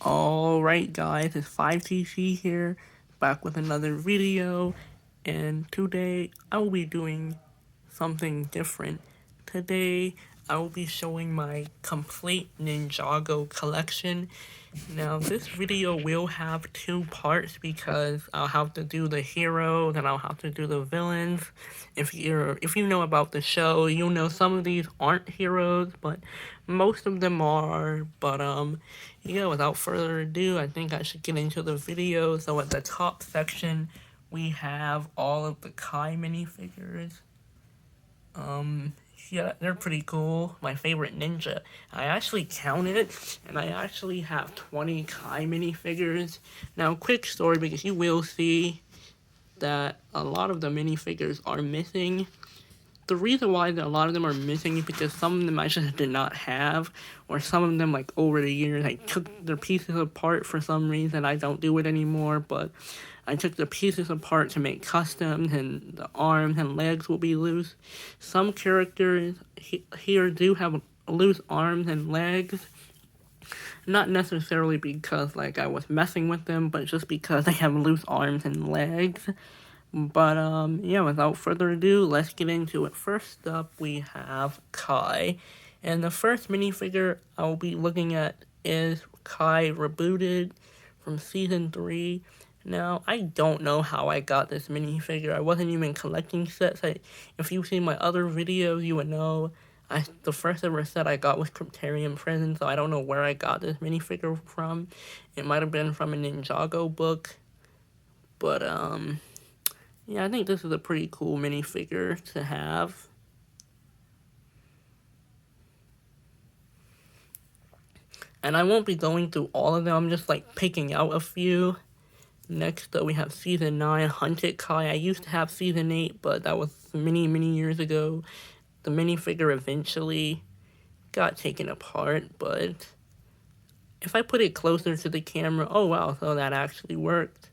Alright guys, it's 5TC here, back with another video, and today I will be doing something different. Today I will be showing my complete Ninjago collection. Now this video will have two parts because I'll have to do the hero, then I'll have to do the villains. If you know about the show, you'll know some of these aren't heroes, but most of them are. But yeah, without further ado, I think I should get into the video. So at the top section, we have all of the Kai minifigures. Yeah, they're pretty cool. My favorite ninja. I actually counted, and I actually have 20 Kai minifigures. Now, quick story, because you will see that a lot of the minifigures are missing. The reason why a lot of them are missing is because some of them I just did not have, or some of them, like, over the years, I took their pieces apart for some reason. I don't do it anymore, but I took the pieces apart to make customs, and the arms and legs will be loose. Some characters here do have loose arms and legs. Not necessarily because, like, I was messing with them, but just because they have loose arms and legs. But, yeah, without further ado, let's get into it. First up, we have Kai. And the first minifigure I'll be looking at is Kai Rebooted from Season 3. Now, I don't know how I got this minifigure. I wasn't even collecting sets. If you've seen my other videos, you would know the first ever set I got was Cryptarium Prison, so I don't know where I got this minifigure from. It might have been from a Ninjago book. But, yeah, I think this is a pretty cool minifigure to have. And I won't be going through all of them, I'm just, like, picking out a few. Next up, we have Season 9, Hunted Kai. I used to have Season 8, but that was many years ago. The minifigure eventually got taken apart, but if I put it closer to the camera, oh wow, so that actually worked.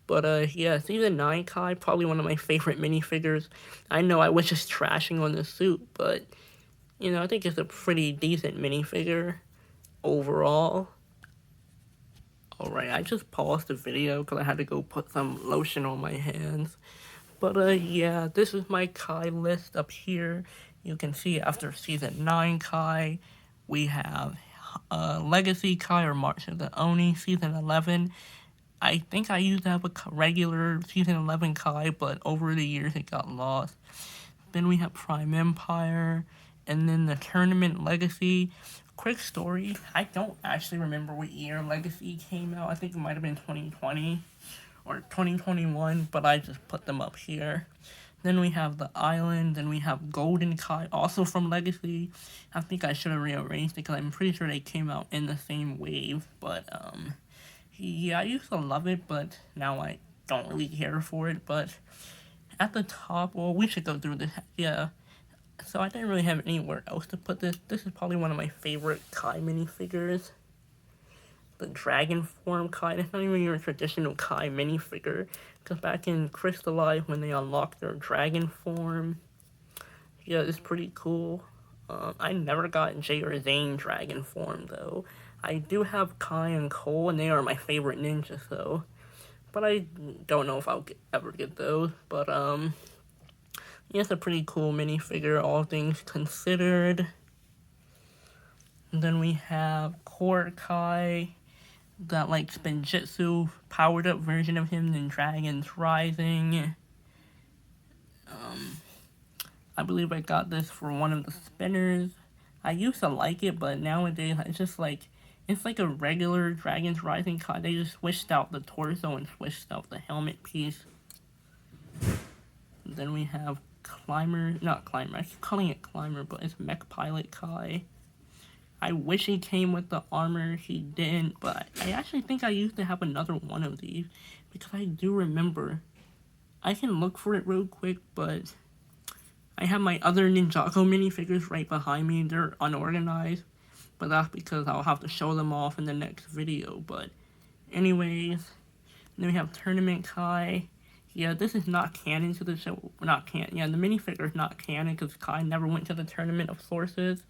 But, yeah, Season 9 Kai, probably one of my favorite minifigures. I know I was just trashing on the suit, but, you know, I think it's a pretty decent minifigure overall. Alright, I just paused the video because I had to go put some lotion on my hands. But, yeah, this is my Kai list up here. You can see after Season 9 Kai, we have Legacy Kai or March of the Oni, Season 11. I think I used to have a regular Season 11 Kai, but over the years it got lost. Then we have Prime Empire, and then the Tournament Legacy. Quick story, I don't actually remember what year Legacy came out. I think it might have been 2020 or 2021, but I just put them up here. Then we have the Island, then we have Golden Kai, also from Legacy. I think I should have rearranged it because I'm pretty sure they came out in the same wave, but, yeah, I used to love it, but now I don't really care for it. But at the top, well, we should go through this. Yeah, so I didn't really have anywhere else to put this. This is probably one of my favorite Kai minifigures. The Dragon Form Kai. It's not even your traditional Kai minifigure. Because back in Crystallize, when they unlocked their Dragon Form, yeah, it's pretty cool. I never got Jay or Zane Dragon Form, though. I do have Kai and Cole, and they are my favorite ninjas, though. But I don't know if I'll ever get those. But, yeah, it's a pretty cool minifigure, all things considered. And then we have Core Kai, that, like, Spinjitzu powered up version of him in Dragon's Rising. I believe I got this for one of the spinners. I used to like it, but nowadays it's just like, it's like a regular Dragon's Rising Kai. They just switched out the torso and switched out the helmet piece. And then we have not Climber, I keep calling it Climber, but it's Mech Pilot Kai. I wish he came with the armor, he didn't, but I actually think I used to have another one of these, because I do remember. I can look for it real quick, but I have my other Ninjago minifigures right behind me. They're unorganized, but that's because I'll have to show them off in the next video. But anyways, then we have Tournament Kai. Yeah, this is not canon to the show. Not canon. Yeah, the minifigure is not canon because Kai never went to the Tournament of Sources.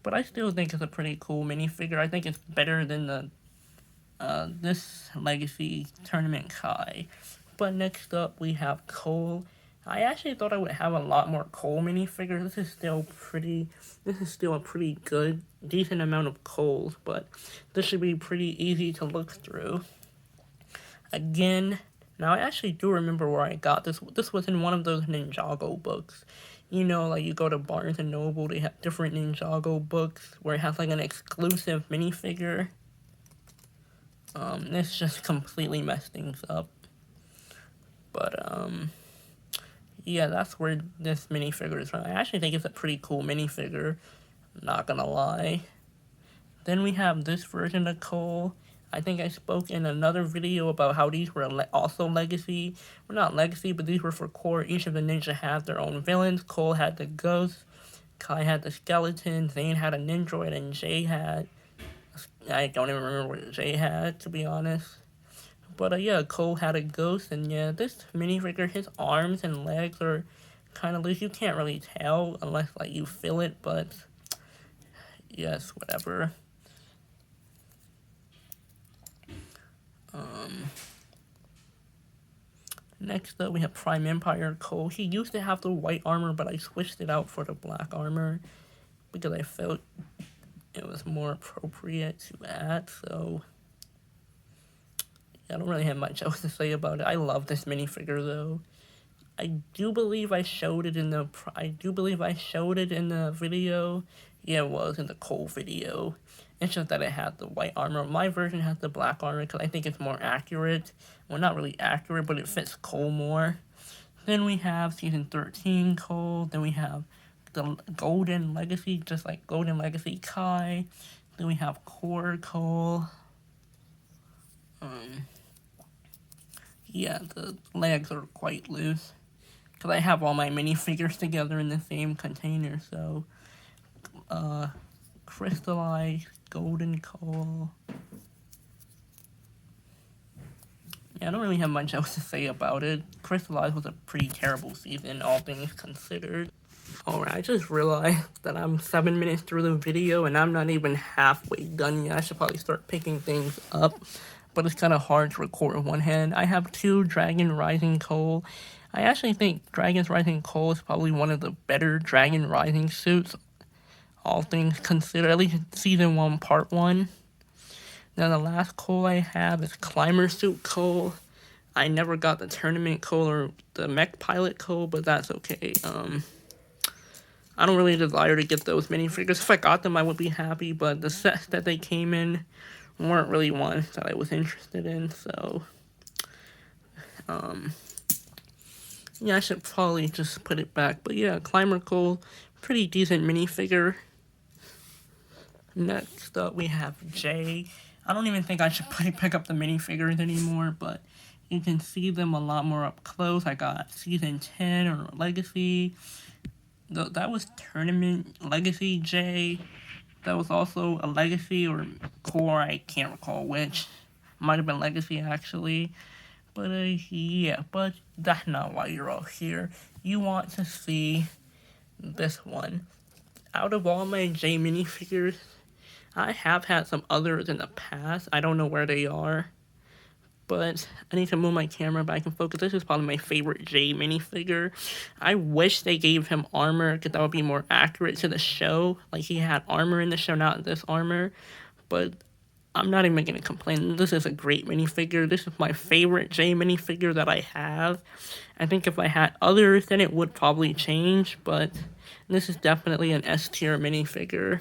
But I still think it's a pretty cool minifigure. I think it's better than the this Legacy Tournament Kai. But next up we have Cole. I actually thought I would have a lot more Cole minifigures. This is still a pretty good, decent amount of Coles, but this should be pretty easy to look through. Again, now I actually do remember where I got this. This was in one of those Ninjago books. You know, like you go to Barnes and Noble, they have different Ninjago books where it has like an exclusive minifigure. This just completely messed things up. But, yeah, that's where this minifigure is from. I actually think it's a pretty cool minifigure, not gonna lie. Then we have this version of Cole. I think I spoke in another video about how these were also Legacy. Well, not Legacy, but these were for core. Each of the ninja has their own villains. Cole had the ghost, Kai had the skeleton, Zane had a Ninjroid, and Jay had... I don't even remember what Jay had, to be honest. But yeah, Cole had a ghost, and yeah, this minifigure, his arms and legs are kind of loose. You can't really tell unless, like, you feel it, but yes, whatever. Next up, we have Prime Empire Cole. He used to have the white armor, but I switched it out for the black armor because I felt it was more appropriate to add, so... I don't really have much else to say about it. I love this minifigure though. I do believe I showed it in the video. Yeah, it was in the Cole video. It's just that it had the white armor. My version has the black armor because I think it's more accurate. Well, not really accurate, but it fits Cole more. Then we have Season 13 Cole. Then we have the Golden Legacy, just like Golden Legacy Kai. Then we have Core Cole. Yeah, the legs are quite loose. Because I have all my minifigures together in the same container, so... Crystallized, Golden Cole... Yeah, I don't really have much else to say about it. Crystallized was a pretty terrible season, all things considered. Alright, I just realized that I'm 7 minutes through the video, and I'm not even halfway done yet. I should probably start picking things up. But it's kind of hard to record with one hand. I have 2 Dragon Rising Cole. I actually think Dragon's Rising Cole is probably one of the better Dragon Rising suits, all things considered, at least Season 1, Part 1. Now the last Cole I have is Climber Suit Cole. I never got the Tournament Cole or the Mech Pilot Cole, but that's okay. I don't really desire to get those minifigures. If I got them, I would be happy, but the sets that they came in weren't really ones that I was interested in, so, yeah, I should probably just put it back, but yeah, Climber Cole, pretty decent minifigure. Next up, we have Jay. I don't even think I should pick up the minifigures anymore, but you can see them a lot more up close. I got Season 10 or Legacy. That was Tournament Legacy Jay. That was also a Legacy or Core, I can't recall which. Might have been Legacy, actually. But, yeah, but that's not why you're all here. You want to see this one. Out of all my J minifigures, I have had some others in the past. I don't know where they are. But I need to move my camera back and focus. This is probably my favorite Jay minifigure. I wish they gave him armor because that would be more accurate to the show. Like, he had armor in the show, not this armor. But I'm not even going to complain. This is a great minifigure. This is my favorite Jay minifigure that I have. I think if I had others, then it would probably change. But this is definitely an S tier minifigure.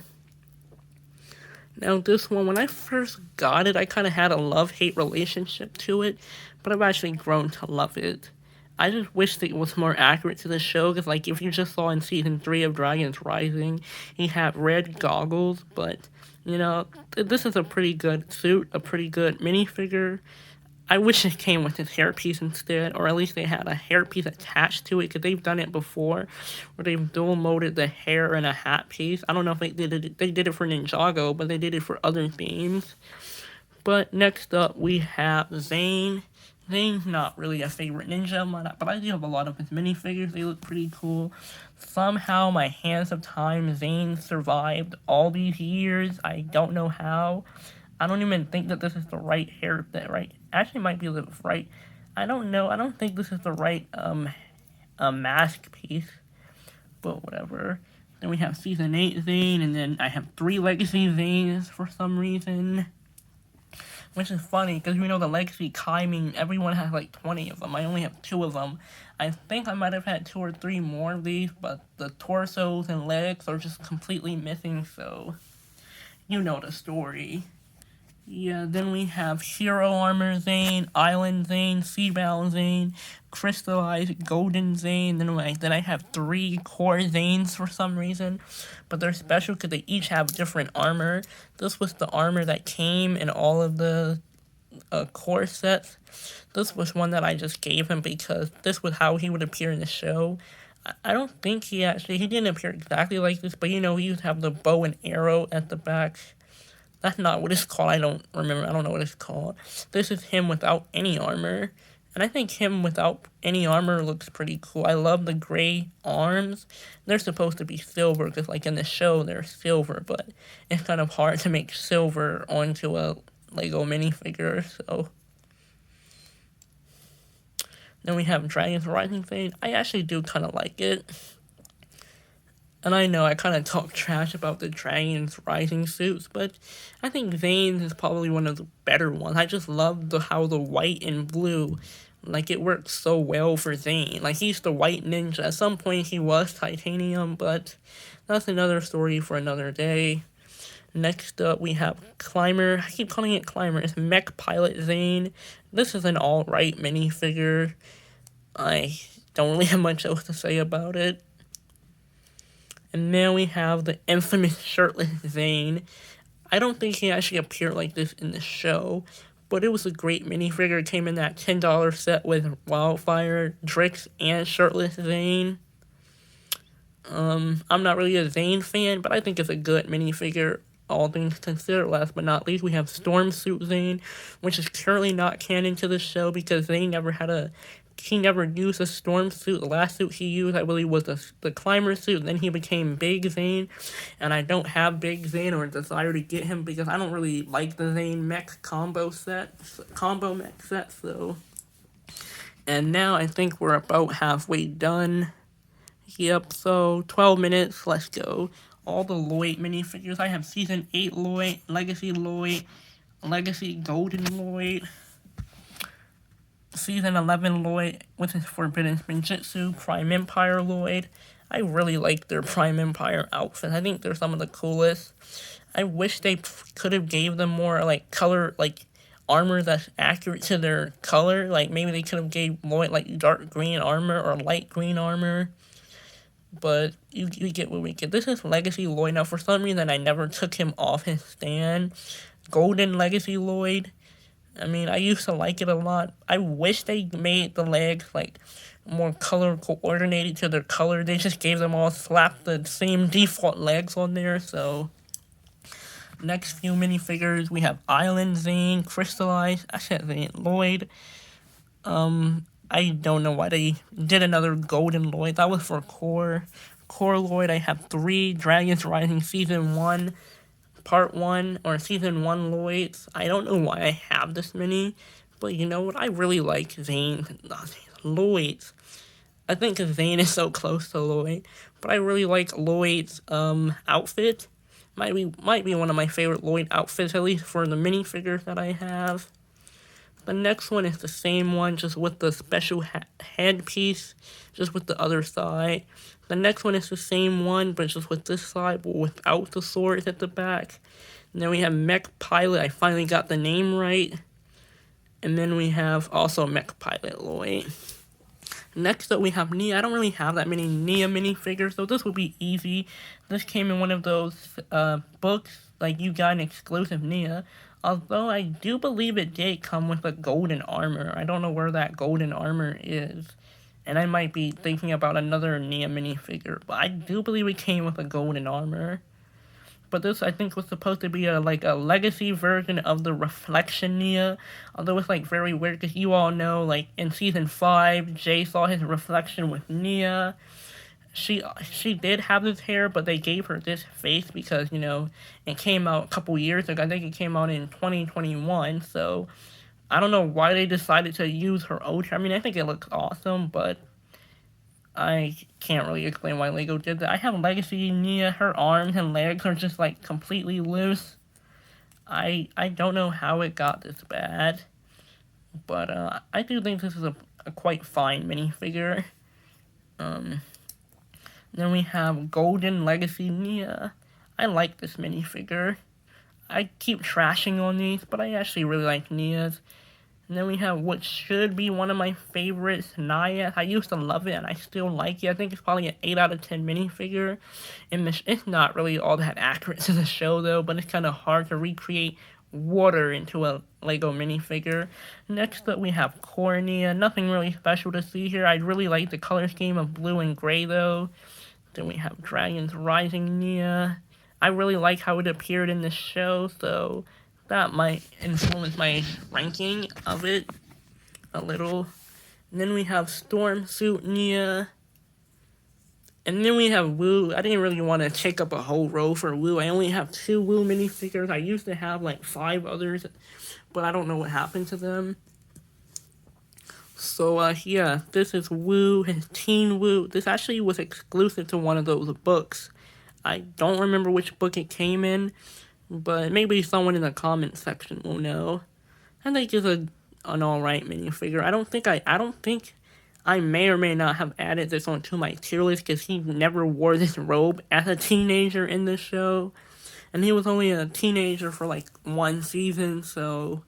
Now this one, when I first got it, I kind of had a love-hate relationship to it, but I've actually grown to love it. I just wish that it was more accurate to the show, because like if you just saw in Season 3 of Dragon's Rising, he had red goggles, but, you know, this is a pretty good suit, a pretty good minifigure. I wish it came with his hairpiece instead, or at least they had a hairpiece attached to it, because they've done it before, where they've dual-moded the hair and a hat piece. I don't know if they did it for Ninjago, but they did it for other themes. But next up, we have Zane. Zane's not really a favorite ninja, but I do have a lot of his minifigures. They look pretty cool. Somehow, my Hands of Time Zane survived all these years. I don't know how. I don't even think that this is the right hair that right. Actually, might be the right. I don't know. I don't think this is the right mask piece, but whatever. Then we have Season 8 Zane, and then I have 3 Legacy Zanes for some reason. Which is funny, because you know the Legacy Kai, I mean, everyone has like 20 of them. I only have 2 of them. I think I might have had 2 or 3 more of these, but the torsos and legs are just completely missing, so you know the story. Yeah, then we have Hero Armor Zane, Island Zane, Seabound Zane, Crystallized Golden Zane. Then I have 3 Core Zanes for some reason, but they're special because they each have different armor. This was the armor that came in all of the core sets. This was one that I just gave him because this was how he would appear in the show. I don't think he didn't appear exactly like this, but you know, he used to have the bow and arrow at the back. That's not what it's called. I don't remember. I don't know what it's called. This is him without any armor. And I think him without any armor looks pretty cool. I love the gray arms. They're supposed to be silver because, like, in the show, they're silver. But it's kind of hard to make silver onto a Lego minifigure, so. Then we have Dragon's Rising Fade. I actually do kind of like it. And I know I kind of talk trash about the Dragon's Rising suits, but I think Zane's is probably one of the better ones. I just love how the white and blue, like, it works so well for Zane. Like, he's the white ninja. At some point, he was titanium, but that's another story for another day. Next up, we have Climber. I keep calling it Climber. It's Mech Pilot Zane. This is an alright minifigure. I don't really have much else to say about it. And now we have the infamous shirtless Zane. I don't think he actually appeared like this in the show, but it was a great minifigure. It came in that $10 set with Wildfire, Drix, and shirtless Zane. I'm not really a Zane fan, but I think it's a good minifigure, all things considered. Last but not least, we have Storm Suit Zane, which is currently not canon to the show because Zane he never used a storm suit. The last suit he used, I believe, was the Climber suit. Then he became Big Zane, and I don't have Big Zane or a desire to get him because I don't really like the Zane mech combo mech set, so. And now I think we're about halfway done. Yep, so 12 minutes, let's go. All the Lloyd minifigures. I have Season 8 Lloyd, Legacy Golden Lloyd, Season 11 Lloyd, which is Forbidden Spinjitzu, Prime Empire Lloyd. I really like their Prime Empire outfits. I think they're some of the coolest. I wish they could have gave them more, like, color, like, armor that's accurate to their color. Like, maybe they could have gave Lloyd, like, dark green armor or light green armor. But you get what we get. This is Legacy Lloyd. Now, for some reason, I never took him off his stand. Golden Legacy Lloyd. I mean, I used to like it a lot. I wish they made the legs, like, more color coordinated to their color. They just gave them all, slapped the same default legs on there, so. Next few minifigures, we have Island Zane, Crystallized, I said Zane, Lloyd. I don't know why they did another Golden Lloyd. That was for Core Lloyd. I have 3 Dragon's Rising Season 1. Part 1 or Season 1 Lloyds. I don't know why I have this many, but you know what? I really like Lloyd's. I think Zane is so close to Lloyd, but I really like Lloyd's outfit. Might be one of my favorite Lloyd outfits, at least for the minifigures that I have. The next one is the same one, just with the special headpiece, just with the other side. The next one is the same one, but just with this side, but without the swords at the back. And then we have Mech Pilot. I finally got the name right. And then we have also Mech Pilot Lloyd. Next up, we have Nia. I don't really have that many Nia minifigures, so this will be easy. This came in one of those books, like you got an exclusive Nia. Although I do believe it did come with a golden armor. I don't know where that golden armor is. And I might be thinking about another Nia minifigure. But I do believe it came with a golden armor. But this, I think, was supposed to be a legacy version of the Reflection Nia. Although it's, like, very weird because you all know, like, in Season 5, Jay saw his reflection with Nia. she did have this hair, but they gave her this face because, you know, it came out a couple years ago. I think it came out in 2021, so I don't know why they decided to use her old hair. I mean, I think it looks awesome, but I can't really explain why Lego did that. I have Legacy Nia. Her arms and legs are just, like, completely loose. I don't know how it got this bad, but I do think this is a quite fine minifigure. Then we have Golden Legacy Nia. I like this minifigure. I keep trashing on these, but I actually really like Nia's. And then we have what should be one of my favorites, Naya. I used to love it, and I still like it. I think it's probably an 8 out of 10 minifigure. And it's not really all that accurate to the show, though, but it's kind of hard to recreate water into a Lego minifigure. Next up, we have Cornea. Nothing really special to see here. I really like the color scheme of blue and gray, though. Then we have Dragon's Rising Nia. I really like how it appeared in the show, so that might influence my ranking of it a little. And then we have Storm Suit Nia. And then we have Woo. I didn't really want to take up a whole row for Woo. I only have 2 Woo minifigures. I used to have like 5 others, but I don't know what happened to them. So, yeah, this is Woo, his Teen Woo. This actually was exclusive to one of those books. I don't remember which book it came in, but maybe someone in the comment section will know. I think it's an alright minifigure. I don't think I may or may not have added this onto my tier list because he never wore this robe as a teenager in the show. And he was only a teenager for like 1 season, so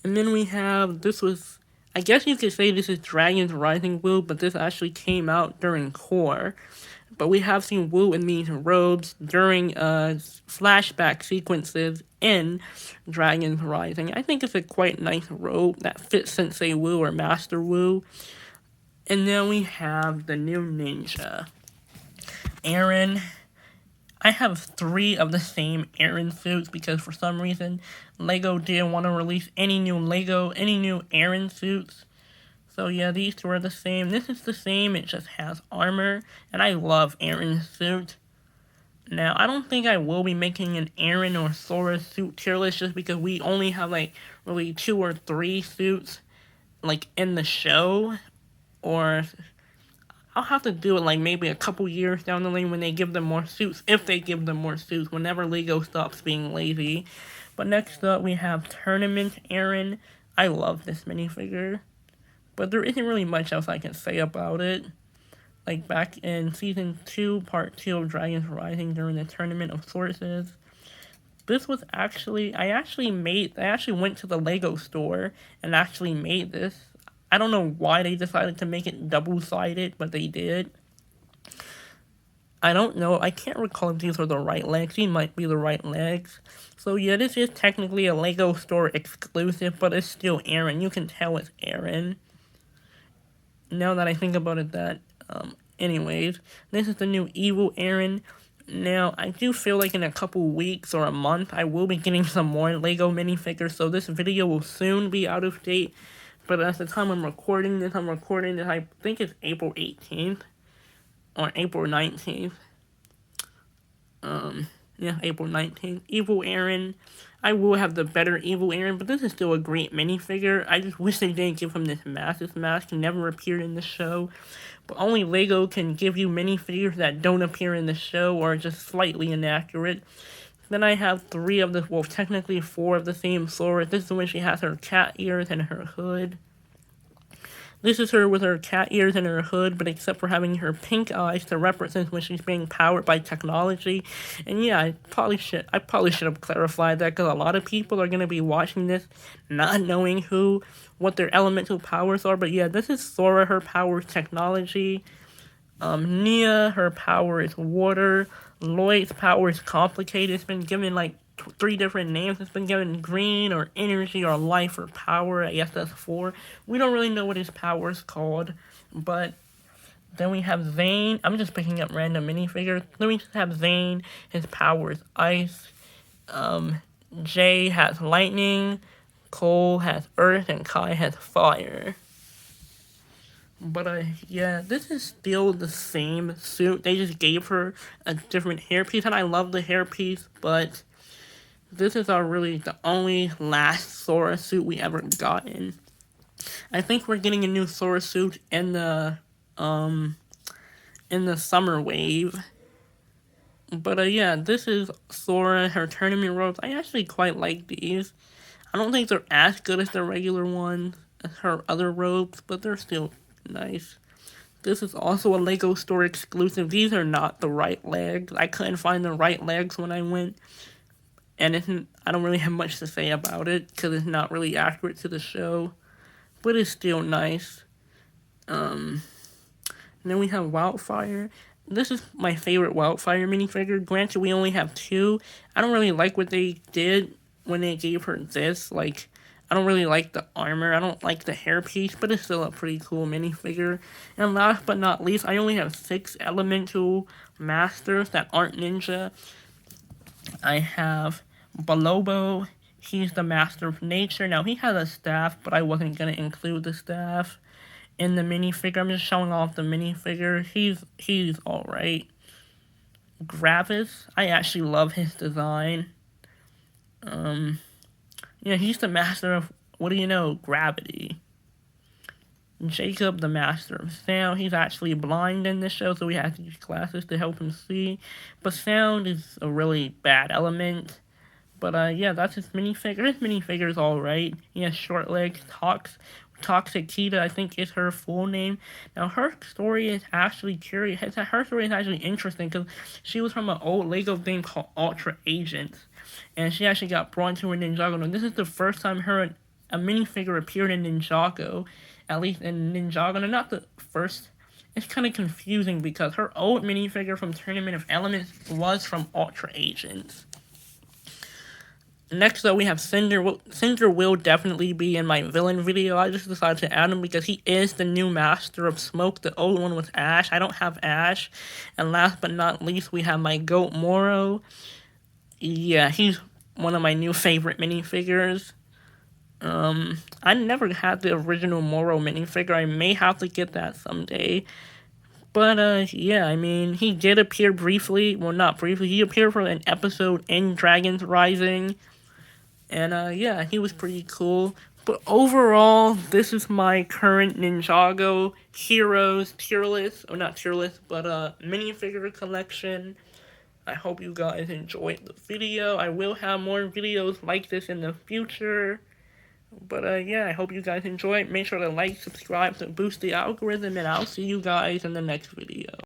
and then we have, I guess you could say this is Dragon's Rising Woo, but this actually came out during Core. But we have seen Woo in these robes during flashback sequences in Dragon's Rising. I think it's a quite nice robe that fits Sensei Woo or Master Woo. And then we have the new ninja, Eren. I have 3 of the same Eren suits because for some reason Lego didn't want to release any new Eren suits. So yeah, these 2 are the same. This is the same, it just has armor, and I love Eren's suit. Now, I don't think I will be making an Eren or Sora suit tier list just because we only have like really 2 or 3 suits like in the show, or I'll have to do it like maybe a couple years down the lane when they give them more suits, if they give them more suits, whenever Lego stops being lazy. But next up, we have Tournament Eren. I love this minifigure, but there isn't really much else I can say about it. Like back in Season 2, Part 2 of Dragon's Rising during the Tournament of Sources, this was actually, I actually went to the Lego store and actually made this. I don't know why they decided to make it double-sided, but they did. I don't know. I can't recall if these are the right legs. These might be the right legs. So yeah, this is technically a Lego store exclusive, but it's still Eren. You can tell it's Eren. Now that I think about it, anyways, this is the new Evil Eren. Now, I do feel like in a couple weeks or a month, I will be getting some more Lego minifigures, so this video will soon be out of date. But at the time I'm recording this, I think it's April 18th, or April 19th. Yeah, April 19th. Evil Eren. I will have the better Evil Eren, but this is still a great minifigure. I just wish they didn't give him this massive mask. He never appeared in the show. But only Lego can give you minifigures that don't appear in the show or are just slightly inaccurate. Then I have 3 of the, well, technically 4 of the same Sora. This is when she has her cat ears and her hood. This is her with her cat ears and her hood, but except for having her pink eyes to represent when she's being powered by technology. And yeah, I probably should have clarified that because a lot of people are going to be watching this not knowing what their elemental powers are. But yeah, this is Sora, her power is technology. Nia, her power is water. Lloyd's power is complicated. It's been given like 3 different names. It's been given green or energy or life or power. I guess that's 4. We don't really know what his power is called. But then we have Zane. I'm just picking up random minifigures. Then we just have Zane. His power is ice. Jay has lightning. Cole has earth. And Kai has fire. But yeah, this is still the same suit. They just gave her a different hairpiece, and I love the hairpiece, but this is really the only last Sora suit we ever gotten. I think we're getting a new Sora suit in the summer wave. But yeah, this is Sora, her tournament robes. I actually quite like these. I don't think they're as good as the regular ones, as her other robes, but they're still nice. This is also a Lego store exclusive. These are not the right legs. I couldn't find the right legs when I went. And I don't really have much to say about it because it's not really accurate to the show. But it's still nice. And then we have Wildfire. This is my favorite Wildfire minifigure. Granted, we only have 2. I don't really like what they did when they gave her this. Like, I don't really like the armor. I don't like the hairpiece, but it's still a pretty cool minifigure. And last but not least, I only have 6 elemental masters that aren't ninja. I have Balobo. He's the master of nature. Now, he has a staff, but I wasn't going to include the staff in the minifigure. I'm just showing off the minifigure. He's alright. Gravis. I actually love his design. Yeah, he's the master of, what do you know, gravity. Jacob, the master of sound. He's actually blind in this show, so we have to use glasses to help him see. But sound is a really bad element. But yeah, that's his minifigure. His minifigure is alright. He has short legs, Toxic Kita, I think is her full name. Now, her story is actually curious. Her story is actually interesting because she was from an old Lego game called Ultra Agents. And she actually got brought into a Ninjago. Now, this is the first time a minifigure appeared in Ninjago. At least in Ninjago. And not the first. It's kind of confusing because her old minifigure from Tournament of Elements was from Ultra Agents. Next up, we have Cinder. Cinder will definitely be in my villain video. I just decided to add him because he is the new master of smoke. The old one was Ash. I don't have Ash. And last but not least, we have my goat Moro. Yeah, he's one of my new favorite minifigures. I never had the original Moro minifigure. I may have to get that someday. But, yeah, I mean, he did appear briefly. Well, not briefly. He appeared for an episode in Dragons Rising. And, yeah, he was pretty cool. But overall, this is my current Ninjago Heroes tier list. Or not tier list, but minifigure collection. I hope you guys enjoyed the video. I will have more videos like this in the future. But, yeah, I hope you guys enjoy it. Make sure to like, subscribe to boost the algorithm. And I'll see you guys in the next video.